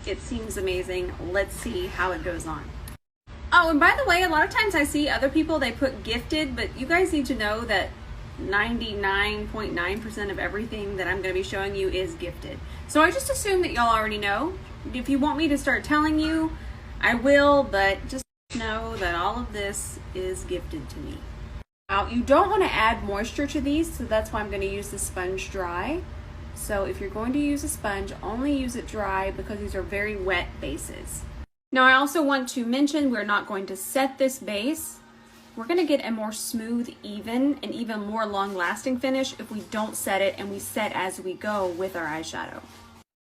It seems amazing. Let's see how it goes on. Oh, and by the way, a lot of times I see other people, they put gifted, but you guys need to know that 99.9% of everything that I'm going to be showing you is gifted. So I just assume that y'all already know. If you want me to start telling you, I will, but just know that all of this is gifted to me. Now, you don't want to add moisture to these, so that's why I'm going to use the sponge dry. So if you're going to use a sponge, only use it dry because these are very wet bases. Now I also want to mention we're not going to set this base. We're going to get a more smooth, even, and even more long-lasting finish if we don't set it and we set as we go with our eyeshadow.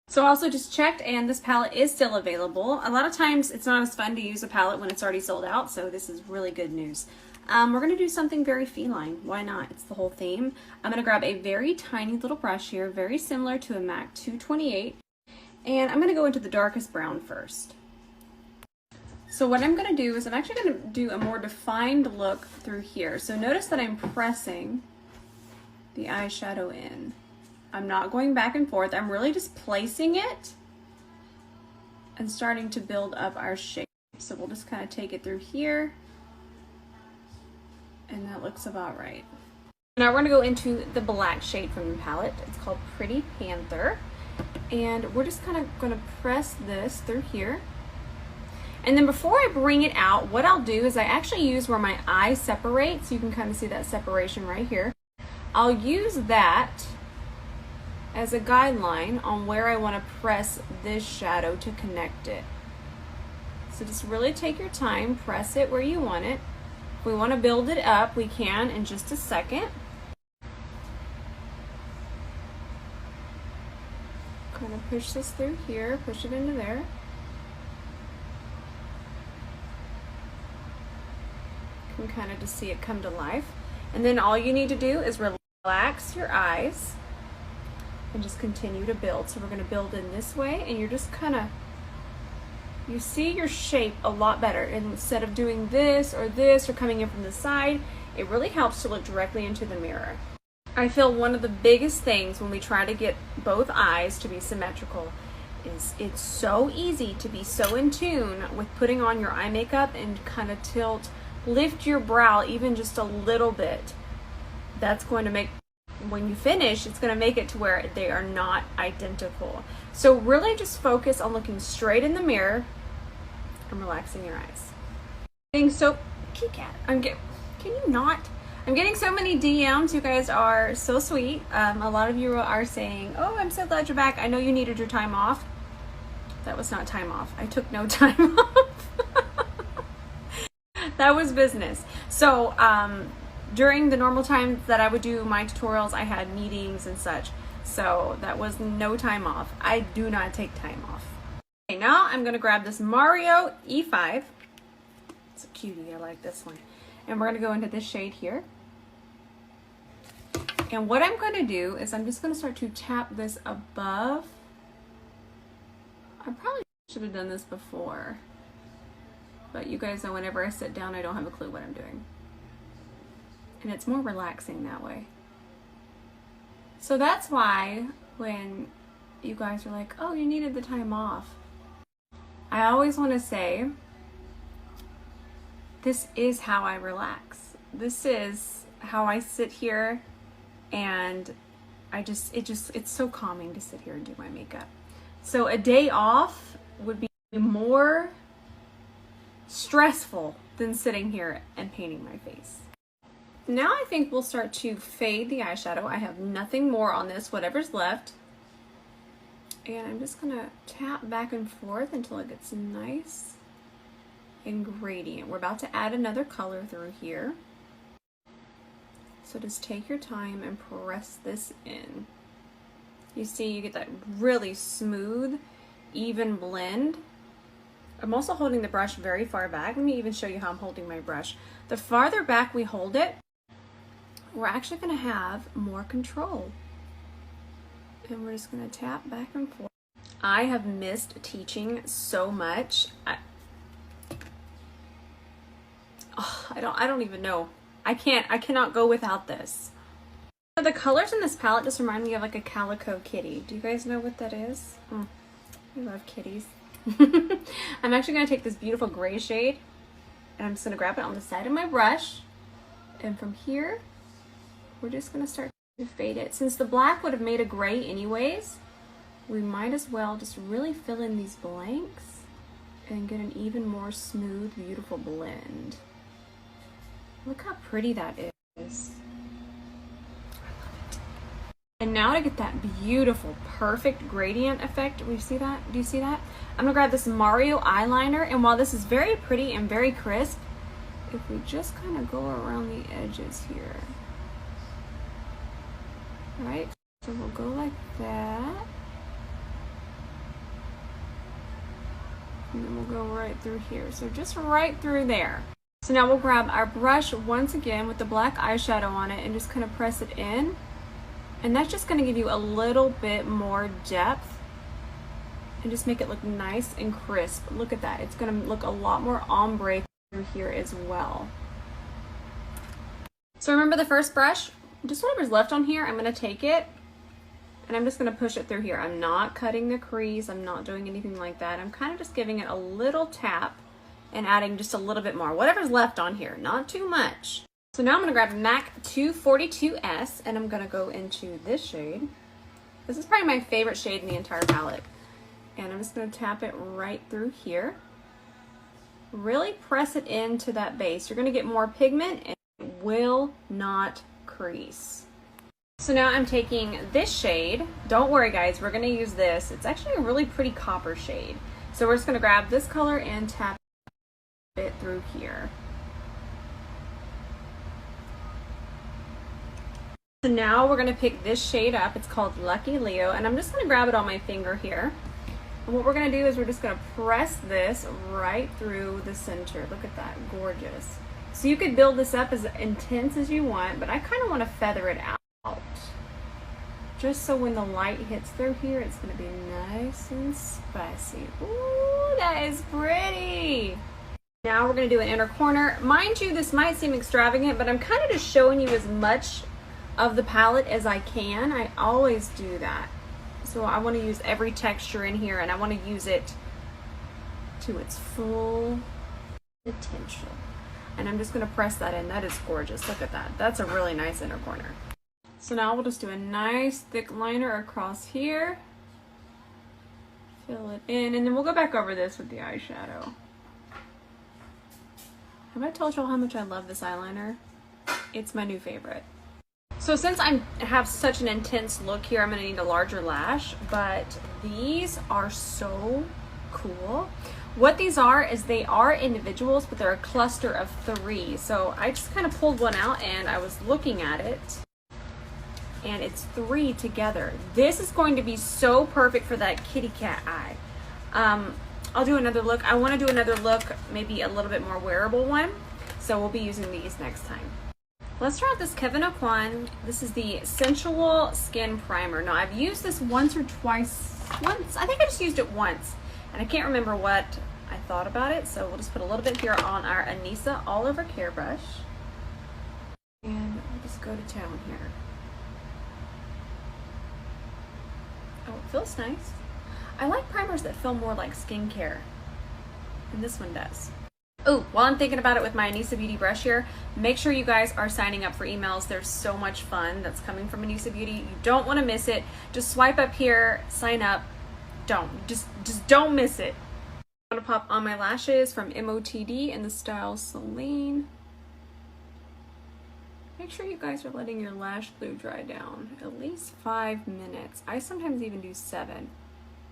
So I also just checked and this palette is still available. A lot of times it's not as fun to use a palette when it's already sold out, so this is really good news. We're going to do something very feline. Why not? It's the whole theme. I'm going to grab a very tiny little brush here, very similar to a MAC 228, and I'm going to go into the darkest brown first. So what I'm going to do is I'm actually going to do a more defined look through here. So notice that I'm pressing the eyeshadow in. I'm not going back and forth. I'm really just placing it and starting to build up our shape. So we'll just kind of take it through here, and that looks about right. Now we're going to go into the black shade from the palette. It's called Pretty Panther, and we're just kind of going to press this through here. And then before I bring it out, what I'll do is I actually use where my eye separates. So you can kind of see that separation right here. I'll use that as a guideline on where I want to press this shadow to connect it. So just really take your time, press it where you want it. If we want to build it up, we can in just a second. Kind of push this through here, push it into there. You can kind of just see it come to life. And then all you need to do is relax your eyes and just continue to build. So we're going to build in this way, and you're just kind of, you see your shape a lot better. And instead of doing this or coming in from the side, it really helps to look directly into the mirror. I feel one of the biggest things when we try to get both eyes to be symmetrical is it's so easy to be so in tune with putting on your eye makeup and kind of lift your brow even just a little bit. That's going to make, when you finish, it's going to make it to where they are not identical. So really just focus on looking straight in the mirror and relaxing your eyes. Getting so, kitty cat, can you not? I'm getting so many DMs. You guys are so sweet. A lot of you are saying, oh, I'm so glad you're back. I know you needed your time off. That was not time off. I took no time off. That was business. So during the normal times that I would do my tutorials, I had meetings and such. So that was no time off. I do not take time off. Okay, now I'm going to grab this Mario E5. It's a cutie. I like this one. And we're going to go into this shade here. And what I'm going to do is I'm just going to start to tap this above. I probably should have done this before. But you guys know whenever I sit down, I don't have a clue what I'm doing. And it's more relaxing that way. So that's why when you guys are like, oh, you needed the time off, I always want to say, this is how I relax. This is how I sit here, and it's so calming to sit here and do my makeup. So a day off would be more stressful than sitting here and painting my face. Now I think we'll start to fade the eyeshadow. I have nothing more on this, whatever's left. And I'm just gonna tap back and forth until it gets nice and gradient. We're about to add another color through here. So just take your time and press this in. You see, you get that really smooth, even blend. I'm also holding the brush very far back. Let me even show you how I'm holding my brush. The farther back we hold it, we're actually going to have more control. And we're just going to tap back and forth. I have missed teaching so much. I don't even know. I cannot go without this. The colors in this palette just remind me of like a calico kitty. Do you guys know what that is? I love kitties. I'm actually going to take this beautiful gray shade and I'm just going to grab it on the side of my brush. And from here, we're just going to start to fade it. Since the black would have made a gray anyways, we might as well just really fill in these blanks and get an even more smooth, beautiful blend. Look how pretty that is. And now to get that beautiful, perfect gradient effect, do you see that? I'm gonna grab this Mario eyeliner, and while this is very pretty and very crisp, if we just kind of go around the edges here. All right, so we'll go like that. And then we'll go right through here. So just right through there. So now we'll grab our brush once again with the black eyeshadow on it and just kind of press it in. And that's just going to give you a little bit more depth and just make it look nice and crisp. Look at that. It's going to look a lot more ombre through here as well. So remember the first brush? Just whatever's left on here, I'm going to take it and I'm just going to push it through here. I'm not cutting the crease. I'm not doing anything like that. I'm kind of just giving it a little tap and adding just a little bit more. Whatever's left on here, not too much. So now I'm going to grab MAC 242S and I'm going to go into this shade. This is probably my favorite shade in the entire palette. And I'm just going to tap it right through here. Really press it into that base. You're going to get more pigment and it will not crease. So now I'm taking this shade. Don't worry guys, we're going to use this. It's actually a really pretty copper shade. So we're just going to grab this color and tap it through here. So now we're going to pick this shade up. It's called Lucky Leo, and I'm just going to grab it on my finger here. And what we're going to do is we're just going to press this right through the center. Look at that, gorgeous. So you could build this up as intense as you want, but I kind of want to feather it out. Just so when the light hits through here, it's going to be nice and spicy. Ooh, that is pretty. Now we're going to do an inner corner. Mind you, this might seem extravagant, but I'm kind of just showing you as much of the palette as I can. I always do that. So I want to use every texture in here and I want to use it to its full potential. And I'm just going to press that in. That is gorgeous. Look at that. That's a really nice inner corner. So now we'll just do a nice thick liner across here. Fill it in and then we'll go back over this with the eyeshadow. Have I told y'all how much I love this eyeliner? It's my new favorite. So since I have such an intense look here, I'm going to need a larger lash, but these are so cool. What these are is they are individuals, but they're a cluster of 3. So I just kind of pulled one out and I was looking at it and it's 3 together. This is going to be so perfect for that kitty cat eye. I'll do another look. I want to do another look, maybe a little bit more wearable one. So we'll be using these next time. Let's try out this Kevyn Aucoin. This is the Sensual Skin Primer. Now I've used this once or twice. I think I just used it once. And I can't remember what I thought about it. So we'll just put a little bit here on our Anissa All Over Care brush. And we'll just go to town here. Oh, it feels nice. I like primers that feel more like skincare. And this one does. Oh, while I'm thinking about it with my Anissa Beauty brush here, make sure you guys are signing up for emails. There's so much fun that's coming from Anissa Beauty. You don't want to miss it. Just swipe up here, sign up. Just don't miss it. I'm going to pop on my lashes from MOTD in the style Celine. Make sure you guys are letting your lash glue dry down at least 5 minutes. I sometimes even do 7.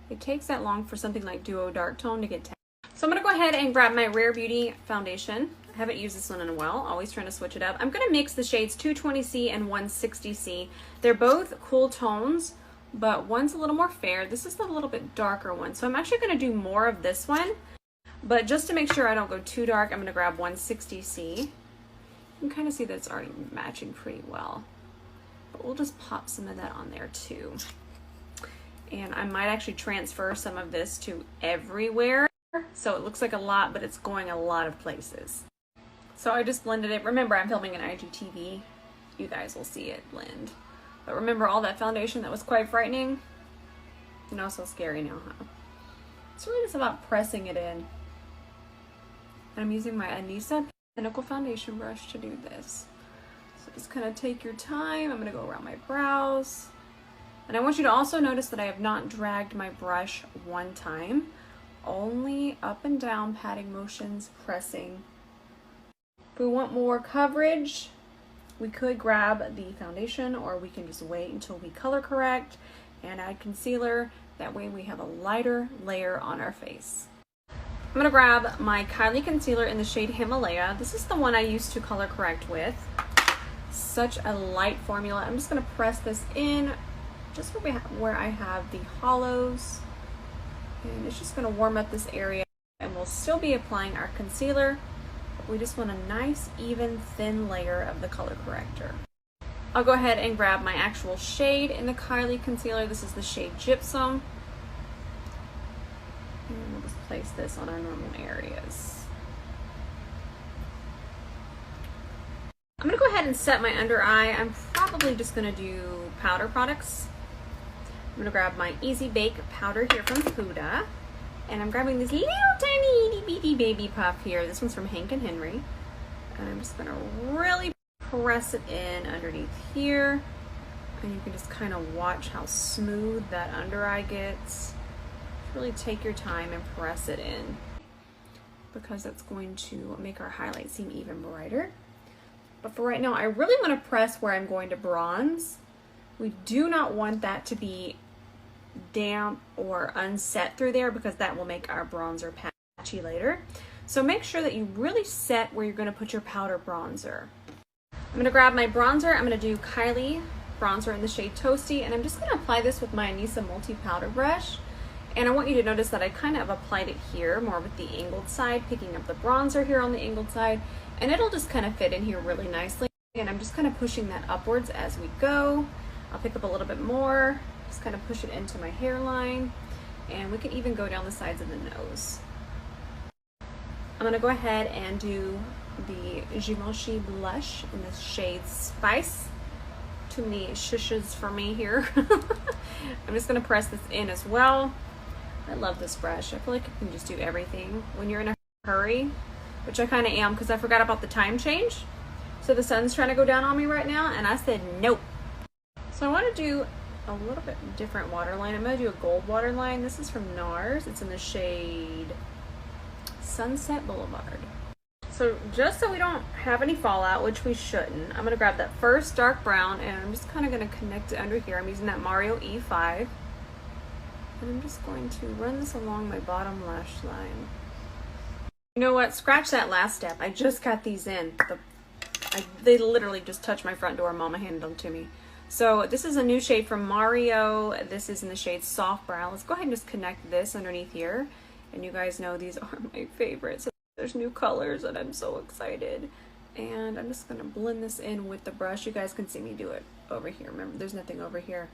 It takes that long for something like Duo Dark Tone to get 10. So I'm going to go ahead and grab my Rare Beauty foundation. I haven't used this one in a while, always trying to switch it up. I'm going to mix the shades 220C and 160C. They're both cool tones, but one's a little more fair. This is the little bit darker one. So I'm actually going to do more of this one, but just to make sure I don't go too dark, I'm going to grab 160C. You can kind of see that it's already matching pretty well, but we'll just pop some of that on there too. And I might actually transfer some of this to everywhere. So it looks like a lot, but it's going a lot of places. So I just blended it. Remember, I'm filming an IGTV. You guys will see it blend. But remember all that foundation that was quite frightening? Not so scary now, huh? It's really just about pressing it in. And I'm using my Anisa Pinnacle foundation brush to do this. So just kind of take your time. I'm going to go around my brows. And I want you to also notice that I have not dragged my brush one time. Only up and down patting motions, pressing. If we want more coverage, we could grab the foundation, or we can just wait until we color correct and add concealer. That way we have a lighter layer on our face. I'm gonna grab my Kylie concealer in the shade Himalaya. This is the one I used to color correct with. Such a light formula. I'm just gonna press this in just where I have the hollows. And it's just gonna warm up this area, and we'll still be applying our concealer, but we just want a nice, even, thin layer of the color corrector. I'll go ahead and grab my actual shade in the Kylie concealer. This is the shade Gypsum. And we'll just place this on our normal areas. I'm gonna go ahead and set my under eye. I'm probably just gonna do powder products. I'm gonna grab my Easy Bake powder here from Huda. And I'm grabbing this little tiny itty bitty baby puff here. This one's from Hank and Henry. And I'm just gonna really press it in underneath here. And you can just kind of watch how smooth that under eye gets. Really take your time and press it in, because that's going to make our highlight seem even brighter. But for right now, I really want to press where I'm going to bronze. We do not want that to be damp or unset through there, because that will make our bronzer patchy later. So make sure that you really set where you're going to put your powder bronzer. I'm going to grab my bronzer. I'm going to do Kylie bronzer in the shade Toasty, and I'm just going to apply this with my Anisa multi-powder brush. And I want you to notice that I kind of applied it here more with the angled side, picking up the bronzer here on the angled side, and it'll just kind of fit in here really nicely. And I'm just kind of pushing that upwards as we go. I'll pick up a little bit more, just kind of push it into my hairline, and we can even go down the sides of the nose. I'm going to go ahead and do the Givenchy blush in the shade Spice. Too many shushes for me here. I'm just going to press this in as well. I love this brush. I feel like you can just do everything when you're in a hurry, which I kind of am, because I forgot about the time change. So the sun's trying to go down on me right now, and I said nope. So I want to do a little bit different waterline. I'm going to do a gold waterline. This is from NARS. It's in the shade Sunset Boulevard. So just so we don't have any fallout, which we shouldn't, I'm going to grab that first dark brown, and I'm just kind of going to connect it under here. I'm using that Mario E5. And I'm just going to run this along my bottom lash line. You know what? Scratch that last step. I just got these in. They literally just touched my front door. Mama handed them to me. So this is a new shade from Mario. This is in the shade Soft Brown. Let's go ahead and just connect this underneath here. And you guys know these are my favorites. There's new colors, and I'm so excited. And I'm just going to blend this in with the brush. You guys can see me do it over here. Remember, there's nothing over here.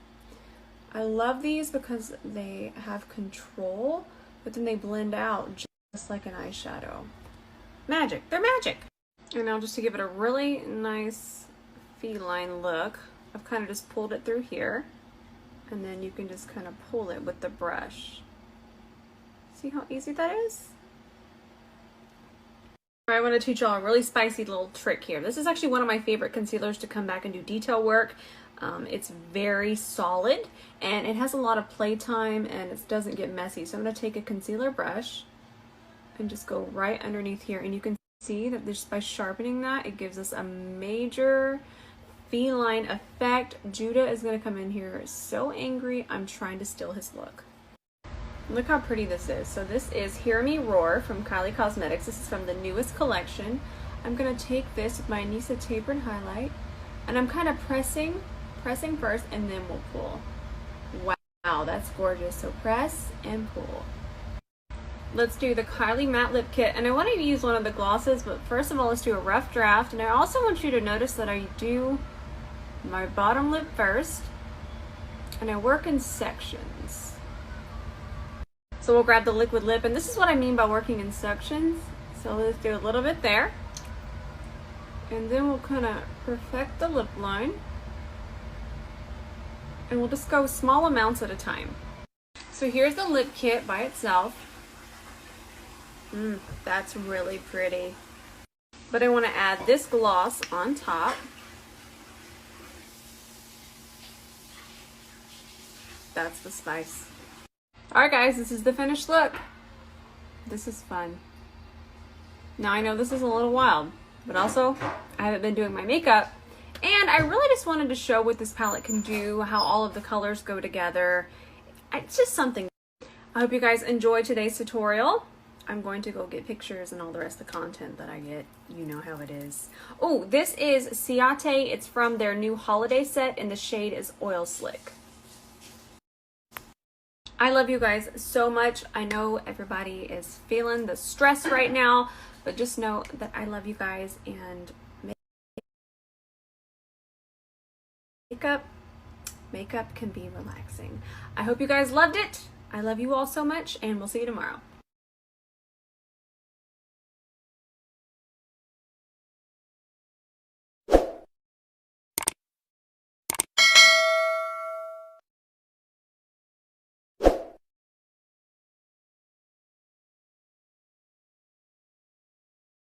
I love these because they have control, but then they blend out just like an eyeshadow. Magic. They're magic. And now just to give it a really nice feline look, I've kind of just pulled it through here, and then you can just kind of pull it with the brush. See how easy that is? I want to teach y'all a really spicy little trick here. This is actually one of my favorite concealers to come back and do detail work. It's very solid, and it has a lot of playtime, and it doesn't get messy. So I'm going to take a concealer brush and just go right underneath here, and you can see that just by sharpening that, it gives us a major feline effect. Judah is going to come in here so angry. I'm trying to steal his look. Look how pretty this is. So this is Hear Me Roar from Kylie Cosmetics. This is from the newest collection. I'm going to take this with my Anisa Tapered Highlight, and I'm kind of pressing first, and then we'll pull. Wow, that's gorgeous. So press and pull. Let's do the Kylie Matte Lip Kit, and I want to use one of the glosses, but first of all, let's do a rough draft. And I also want you to notice that I do my bottom lip first, and I work in sections. So we'll grab the liquid lip, and this is what I mean by working in sections. So let's do a little bit there, and then we'll kind of perfect the lip line. And we'll just go small amounts at a time. So here's the lip kit by itself. That's really pretty. But I want to add this gloss on top. That's the spice. Alright guys, this is the finished look. This is fun. Now I know this is a little wild, but also I haven't been doing my makeup, and I really just wanted to show what this palette can do, how all of the colors go together. It's just something. I hope you guys enjoyed today's tutorial. I'm going to go get pictures and all the rest of the content that I get. You know how it is. Oh, this is Ciate. It's from their new holiday set, and the shade is Oil Slick. I love you guys so much. I know everybody is feeling the stress right now, but just know that I love you guys, and makeup can be relaxing. I hope you guys loved it. I love you all so much, and we'll see you tomorrow.